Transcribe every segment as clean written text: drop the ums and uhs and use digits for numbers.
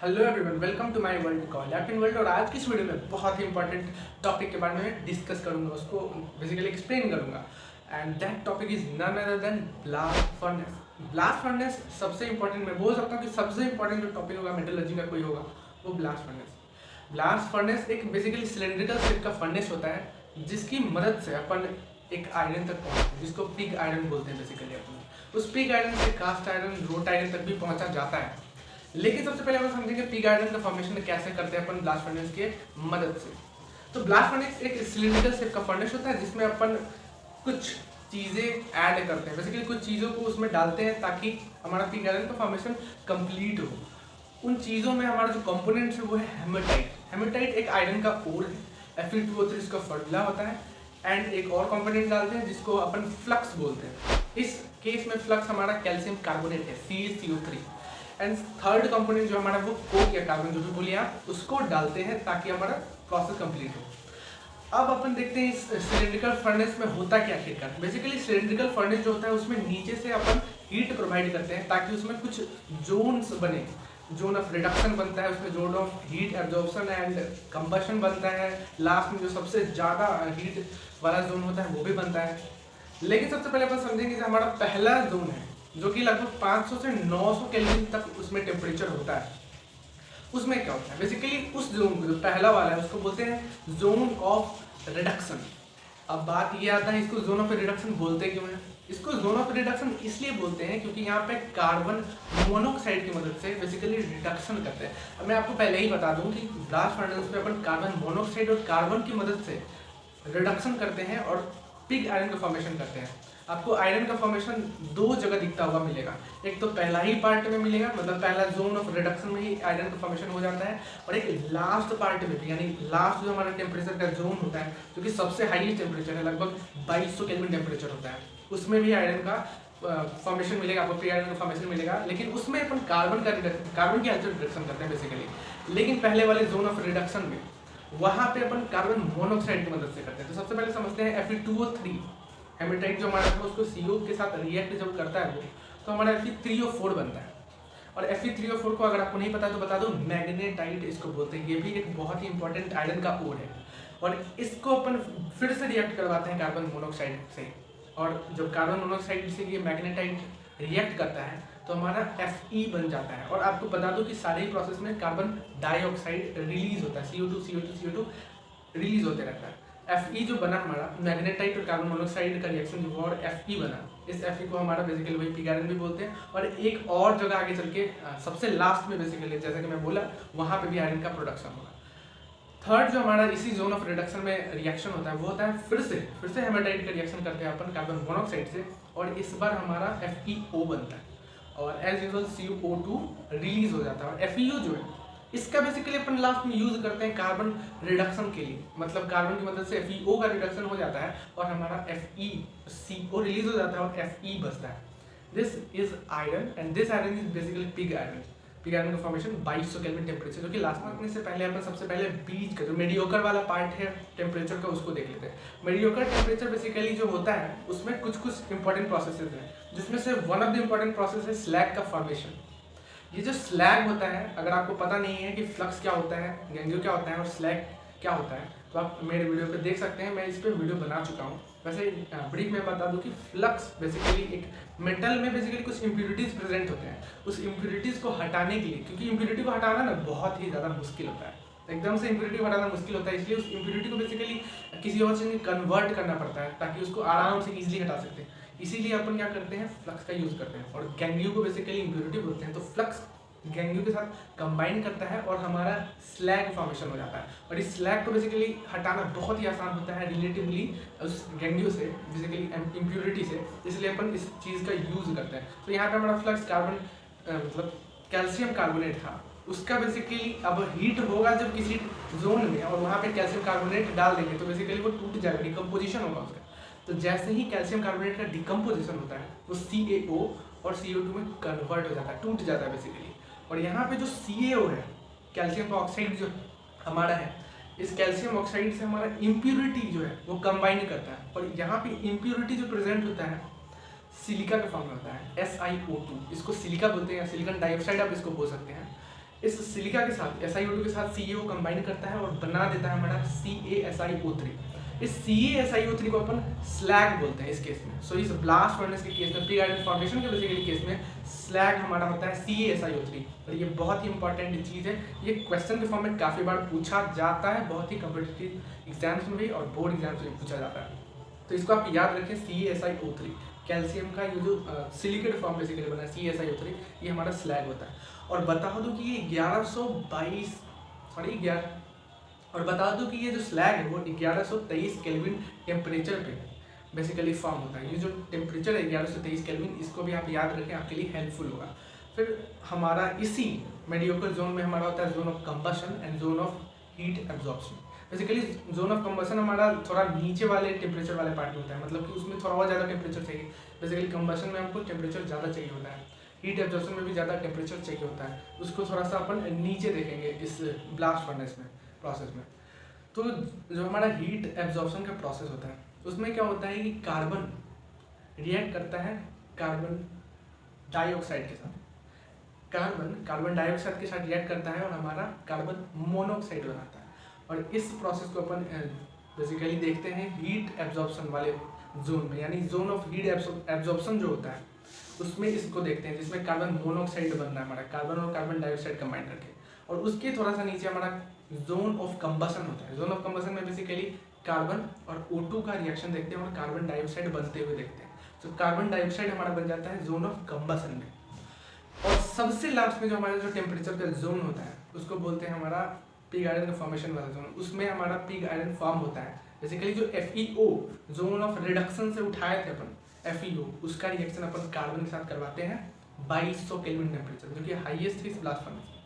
Hello everyone, welcome to my world call Lapin world. और आज की इस वीडियो में बहुत ही इंपॉर्टेंट टॉपिक के बारे में डिस्कस करूंगा, उसको बेसिकली एक्सप्लेन करूंगा। And that topic is none other than blast furnace. Blast furnace सबसे इंपॉर्टेंट, मैं बोल सकता हूँ कि सबसे इंपॉर्टेंट जो टॉपिक होगा मेटलर्जी का कोई होगा वो ब्लास्ट फर्नेस। ब्लास्ट फर्नेस एक बेसिकली सिलेंड्रिकल शेप का फर्नेस होता है जिसकी मदद से अपन एक आयरन तक पहुँचते हैं, जिसको पिग आयरन बोलते हैं। बेसिकली अपन उस पिग आयरन से कास्ट आयरन, रोट आयरन तक भी पहुँचा जाता है। लेकिन सबसे पहले हम समझेंगे पिग आयरन का फॉर्मेशन कैसे करते हैं अपन ब्लास्ट फर्नेस के मदद से। तो ब्लास्ट फर्नेस एक सिलिंड्रिकल शेप का फर्नेस होता है जिसमें अपन कुछ चीज़ें ऐड करते हैं, बेसिकली कुछ चीज़ों को उसमें डालते हैं ताकि हमारा पिग आयरन का फॉर्मेशन कंप्लीट हो। उन चीज़ों में हमारा जो कंपोनेंट्स है वो है हेमेटाइट। हेमेटाइट एक आयरन का ओर है, Fe2O3 इसका फॉर्मूला होता है। एंड एक और कंपोनेंट डालते हैं जिसको अपन फ्लक्स बोलते हैं। इस केस में फ्लक्स हमारा कैल्शियम कार्बोनेट है, CaCO3। एंड थर्ड कंपोनेंट जो हमारा वो कोक या कार्बन जो भी बोलिए आप, उसको डालते हैं ताकि हमारा प्रोसेस कंप्लीट हो। अब अपन देखते हैं इस सिलिंड्रिकल फर्नेस में होता क्या आखिरकार। बेसिकली सिलिंड्रिकल फर्नेस जो होता है उसमें नीचे से अपन हीट प्रोवाइड करते हैं ताकि उसमें कुछ जोन्स बने। जोन ऑफ रिडक्शन बनता है, उसमें zone of heat absorption and combustion बनता है। लास्ट में जो सबसे ज़्यादा हीट वाला जोन होता है वो भी बनता है। लेकिन सबसे पहले अपन समझेंगे कि हमारा पहला जोन है जो कि लगभग 500 से 900 केल्विन तक उसमें टेम्परेचर होता है। उसमें क्या होता है, बेसिकली उस जोन को, जो पहला वाला है, उसको बोलते हैं जोन ऑफ रिडक्शन। अब बात ये आता है इसको जोन ऑफ रिडक्शन बोलते क्यों हैं। इसको जोन ऑफ रिडक्शन इसलिए बोलते हैं क्योंकि यहाँ पे कार्बन मोनोऑक्साइड की मदद से बेसिकली रिडक्शन करते हैं। अब मैं आपको पहले ही बता दूं कि ब्लास्ट फर्नेस में अपन कार्बन मोनोऑक्साइड और कार्बन की मदद से रिडक्शन करते हैं और पिग आयरन का फॉर्मेशन करते हैं। आपको आयरन का फॉर्मेशन दो जगह दिखता हुआ मिलेगा। एक तो पहला ही पार्ट में मिलेगा, मतलब पहला जोन ऑफ रिडक्शन में ही आयरन का फॉर्मेशन हो जाता है, और एक लास्ट पार्ट में भी, यानी लास्ट जो हमारा टेम्परेचर का जोन होता है जो कि सबसे हाईएस्ट टेम्परेचर है, लगभग 2200 केल्विन टेम्परेचर होता है, उसमें भी आयरन का फॉर्मेशन मिलेगा, आपको पिग आयरन का फॉर्मेशन मिलेगा। लेकिन उसमें अपन कार्बन की रिडक्शन करते हैं बेसिकली। लेकिन पहले वाले जोन ऑफ रिडक्शन में वहाँ पे अपन कार्बन मोनोऑक्साइड की मदद से करते हैं। तो सबसे पहले समझते हैं Fe2O3 हेमेटाइट जो हमारा है उसको CO के साथ रिएक्ट जब करता है वो, तो हमारा Fe3O4 बनता है। और Fe3O4 को अगर आपको नहीं पता तो बता दो, मैग्नेटाइट इसको बोलते हैं। ये भी एक बहुत ही इंपॉर्टेंट आयरन का ओर है। और इसको अपन फिर से रिएक्ट करवाते हैं कार्बन मोनोऑक्साइड से, और जब कार्बन मोनोऑक्साइड से ये मैग्नेटाइट रिएक्ट करता है तो हमारा Fe बन जाता है। और आपको बता दो कि सारे ही प्रोसेस में कार्बन डाइऑक्साइड रिलीज होता है, CO2 रिलीज होते रहता है। Fe जो बना हमारा मैग्नेटाइट और कार्बन मोनोऑक्साइड का रिएक्शन जो हुआ और Fe बना, इस Fe को हमारा बेसिकली वही पिग आयरन भी बोलते हैं। और एक और जगह आगे चल के सबसे लास्ट में बेसिकली जैसा कि मैं बोला वहाँ पे भी आयरन का प्रोडक्शन होगा। थर्ड जो हमारा इसी जोन ऑफ रिडक्शन में रिएक्शन होता है वो होता है फिर से हेमेटाइट का रिएक्शन करते हैं अपन कार्बन मोनोऑक्साइड से, और इस बार हमारा FeO बनता है और एज यूजुअल CO2 रिलीज हो जाता है। और FeO जो है इसका बेसिकली अपन लास्ट में यूज करते हैं कार्बन रिडक्शन के लिए, मतलब कार्बन की मदद से FeO का रिडक्शन हो जाता है और हमारा FeCO रिलीज हो जाता है और Fe बचता है। This is iron and this iron is basically pig iron. Pig iron का फॉर्मेशन 2200 केल्विन टेम्परेचर, जो कि लास्ट में करने से पहले अपन सबसे पहले बीच का जो मेडियोकर वाला पार्ट है टेम्परेचर का उसको देख लेते हैं। मेडियोकर टेम्परेचर बेसिकली जो होता है उसमें कुछ इंपॉर्टेंट प्रोसेसेस हैं, जिसमें से one of the important process है स्लैग का फॉर्मेशन। ये जो स्लैग होता है, अगर आपको पता नहीं है कि फ्लक्स क्या होता है, गैंग्लियो क्या होता है और स्लैग क्या होता है, तो आप मेरे वीडियो पे देख सकते हैं। मैं इस पर वीडियो बना चुका हूँ। वैसे ब्रीफ में बता दूं कि फ्लक्स बेसिकली एक मेटल में बेसिकली कुछ इम्प्यूरिटीज़ प्रेजेंट होते हैं, उस इम्प्यूरिटीज़ को हटाने के लिए, क्योंकि इम्प्यूरिटी को हटाना ना बहुत ही ज़्यादा मुश्किल होता है, एकदम से इम्प्यूरिटी को हटाना मुश्किल होता है, इसलिए उस इम्प्यूरिटी को बेसिकली किसी और चीज़ में कन्वर्ट करना पड़ता है ताकि उसको आराम से ईजिली हटा सकते हैं। इसीलिए अपन क्या करते हैं, फ्लक्स का यूज़ करते हैं। और गैंग्लियो को बेसिकली इम्प्यूरिटी बोलते हैं, तो फ्लक्स गैंग्लियो के साथ कंबाइन करता है और हमारा स्लैग फॉर्मेशन हो जाता है। और इस स्लैग को बेसिकली हटाना बहुत ही आसान होता है रिलेटिवली उस गैंग्लियो से, बेसिकली इम्प्यूरिटी से, इसलिए अपन इस चीज़ का यूज़ करते हैं। तो यहाँ पे हमारा फ्लक्स कार्बन मतलब कैल्शियम कार्बोनेट था, उसका बेसिकली अब हीट होगा जब किसी जोन में, और वहाँ पे कैल्शियम कार्बोनेट डाल देंगे तो बेसिकली वो टूट जाएगा, डिकम्पोजिशन होगा उसका। तो जैसे ही कैल्शियम कार्बोनेट का डिकम्पोजिशन होता है वो CaO और CO2 में कन्वर्ट हो जाता है, टूट जाता है बेसिकली। और यहाँ पे जो CaO है, कैल्शियम ऑक्साइड जो हमारा है, इस कैल्शियम ऑक्साइड से हमारा इम्प्यूरिटी जो है वो कंबाइन करता है। और यहाँ पे इम्प्यूरिटी जो प्रेजेंट होता है सिलिका का फॉर्म में होता है, SiO2, इसको सिलिका बोलते हैं या सिलिकॉन डाइऑक्साइड आप इसको बोल सकते हैं। इस सिलिका के साथ SiO2 के साथ CaO कंबाइन करता है और बना देता है हमारा CaSiO3। इस CaSiO3 को अपन स्लैग बोलते हैं इस केस में। सो इस ब्लास्ट फर्नेस के केस में, पिग आयरन फॉर्मेशन के बेसिकली केस में स्लैग हमारा होता है CaSiO3। और ये बहुत ही इंपॉर्टेंट चीज़ है, ये क्वेश्चन के फॉर्म में काफ़ी बार पूछा जाता है, बहुत ही कम्पिटिटिव एग्जाम्स में भी और बोर्ड एग्जाम्स में भी पूछा जाता है। तो इसको आप याद रखें, CaSiO3 कैल्शियम का ये जो सिलिकेट फॉर्म बेसिकली बना है CaSiO3, ये हमारा स्लैग होता है। और बता दूं कि ये 1123 केल्विन टेम्परेचर पे बेसिकली फॉर्म होता है। ये जो टेम्परेचर है 1123 केल्विन, इसको भी आप याद रखें, आपके लिए हेल्पफुल होगा। फिर हमारा इसी मेडियोकर जोन में हमारा होता है zone of combustion and zone of heat absorption. Basically zone of combustion हमारा थोड़ा नीचे वाले टेम्परेचर वाले पार्ट में होता है, मतलब कि उसमें थोड़ा और ज़्यादा टेम्परेचर चाहिए। बेसिकली कंबशन में हमको टेम्परेचर ज़्यादा चाहिए होता है, हीट एब्जॉर्प्शन में भी ज़्यादा टेम्परेचर चाहिए होता है। उसको थोड़ा सा अपन नीचे देखेंगे इस ब्लास्ट फर्नेस में प्रोसेस में। तो जो हमारा हीट एब्जॉर्प्शन का प्रोसेस होता है, उसमें क्या होता है कि कार्बन रिएक्ट करता है कार्बन डाइऑक्साइड के साथ, कार्बन डाइऑक्साइड के साथ रिएक्ट करता है और हमारा कार्बन मोनोऑक्साइड बनाता है। और इस प्रोसेस को अपन बेसिकली देखते हैं हीट एब्जॉर्प्शन वाले जोन में, यानी जोन ऑफ हीट एब्जॉर्प्शन जो होता है उसमें इसको देखते हैं, जिसमें कार्बन मोनोऑक्साइड बनना है हमारा, कार्बन और कार्बन डाइऑक्साइड कंबाइन करके। और उसके थोड़ा सा नीचे हमारा जोन ऑफ कंबशन होता है। जोन ऑफ कंबशन में बेसिकली कार्बन और O2 का रिएक्शन देखते हैं और कार्बन डाइऑक्साइड बनते हुए देखते हैं। तो कार्बन डाइऑक्साइड हमारा बन जाता है जोन ऑफ कंबशन में। और सबसे लास्ट में जो हमारा जो टेम्परेचर का जोन होता है उसको बोलते हैं हमारा पिग आयरन का फॉर्मेशन वाला जोन। उसमें हमारा पिग आयरन फॉर्म होता है। बेसिकली जो FeO जोन ऑफ रिडक्शन से उठाए थे अपन FeO, उसका रिएक्शन अपन कार्बन के साथ करवाते हैं 2200 केल्विन टेम्परेचर, जो कि हाईएस्ट है इस ब्लास्ट फर्नेस में।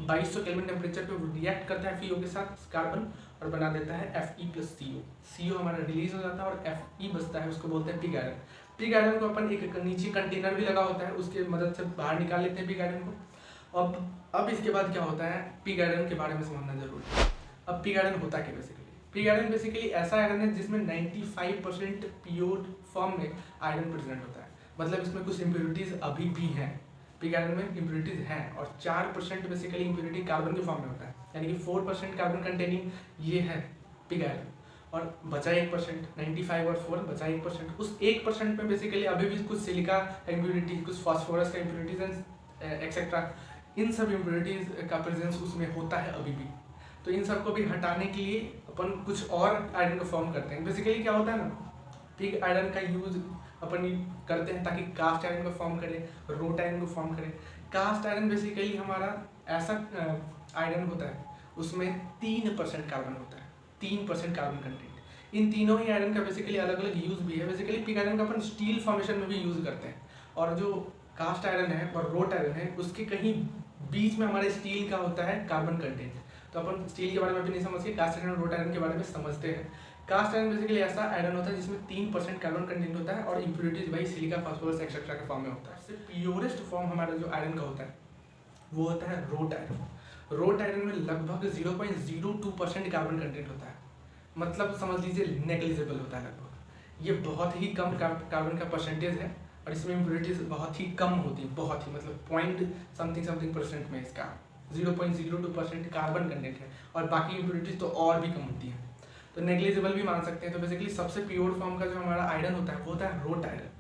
2200 केल्विन टेम्परेचर पे रिएक्ट करता है FeO के साथ कार्बन और बना देता है Fe+CO। CO हमारा रिलीज हो जाता है और Fe बचता है, उसको बोलते हैं पिग आयरन। पिग आयरन को अपन एक नीचे कंटेनर भी लगा होता है, उसके मदद से बाहर निकाल लेते हैं पिग आयरन को। अब इसके बाद क्या होता है, पिग आयरन के बारे में समझना जरूरी है। अब पिग आयरन होता क्या बेसिकली? पिग आयरन बेसिकली ऐसा आयरन है जिसमें 95% प्योर फॉर्म में आयरन प्रेजेंट होता है। मतलब इसमें कुछ इम्प्योरिटीज अभी भी हैं, पिग आयरन में इम्प्योरिटीज हैं, और 4% बेसिकली इम्प्योरिटी कार्बन के फॉर्म में होता है, यानी कि 4% कार्बन कंटेनिंग ये है पिग आयरन। और बचा 1%, 95 और 4 बचा 1%। उस 1% में बेसिकली अभी भी कुछ सिलिका इम्प्योरिटी, कुछ फास्फोरस का इम्प्योरिटीज एंड एक्सेट्रा, इन सब इम्प्योरिटीज का प्रेजेंस उसमें होता है अभी भी। तो इन सब को भी हटाने के लिए अपन कुछ और आयरन को फॉर्म करते हैं। बेसिकली क्या होता है ना, पिग आयरन का यूज अपन करते हैं ताकि कास्ट आयरन को फॉर्म करें, रोट आयरन को फॉर्म करें। कास्ट आयरन बेसिकली हमारा ऐसा आयरन होता है उसमें 3% कार्बन होता है, 3% कार्बन कंटेंट। इन तीनों ही आयरन का बेसिकली अलग अलग यूज भी है। बेसिकली पिग आयरन का अपन स्टील फॉर्मेशन में भी यूज करते हैं, और जो कास्ट आयरन है और रोट आयरन है उसके कहीं बीच में हमारे स्टील का होता है कार्बन कंटेंट। तो अपन स्टील के बारे में भी नहीं समझते, कास्ट आयरन और रोट आयरन के बारे में समझते हैं। कास्ट आयरन बेसिकली ऐसा आयरन होता है जिसमें 3% कार्बन कंटेंट होता है और इम्प्योरिटीज भाई सिलिका, फास्फोरस एक्सेट्रा के फॉर्म में होता है। इससे प्योरेस्ट फॉर्म हमारा जो आयरन का होता है वो होता है रोट आयरन। रोट आयरन में लगभग 0.02% कार्बन कंटेंट होता है, मतलब समझ लीजिए नेग्लिजिबल होता है लगभग। ये बहुत ही कम कार्बन का परसेंटेज है और इसमें इम्प्योरिटीज बहुत ही कम होती है, बहुत ही मतलब पॉइंट समथिंग % में इसका 0.02% कार्बन कंटेंट है, और बाकी इम्प्योरिटीज तो और भी कम होती है, तो नेग्लिजिबल भी मान सकते हैं। तो बेसिकली सबसे प्योर फॉर्म का जो हमारा आयरन होता है वो होता है रोट आयरन।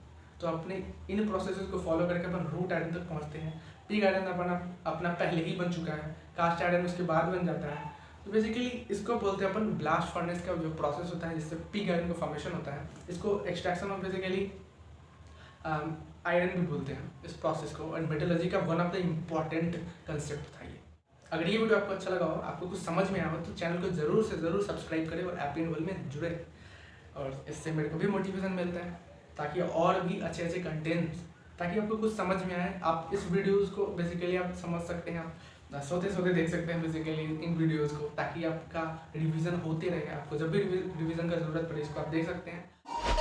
तो अपने इन प्रोसेसेस को फॉलो करके अपन रोट आयरन तक पहुंचते हैं। पिग आयरन अपना पहले ही बन चुका है, कास्ट आयरन उसके बाद बन जाता है। तो बेसिकली इसको बोलते हैं अपन ब्लास्ट फर्नेस का जो प्रोसेस होता है जिससे पिग आयरन का फॉर्मेशन होता है, इसको एक्सट्रैक्शन ऑफ बेसिकली आयरन भी बोलते हैं इस प्रोसेस को, और मेटलर्जी का one of the important concept था ये। अगर ये वीडियो आपको अच्छा लगा हो, आपको कुछ समझ में आया हो, तो चैनल को ज़रूर से ज़रूर सब्सक्राइब करें और एपीएन वर्ल्ड में जुड़े, और इससे मेरे को भी मोटिवेशन मिलता है ताकि और भी अच्छे अच्छे कंटेंट्स, ताकि आपको कुछ समझ में आए। आप इस वीडियोज़ को बेसिकली आप समझ सकते हैं, आप सोते सोते देख सकते हैं बेसिकली इन वीडियोज़ को, ताकि आपका रिविज़न होते रहे। आपको जब भी रिविज़न का ज़रूरत पड़े इसको आप देख सकते हैं।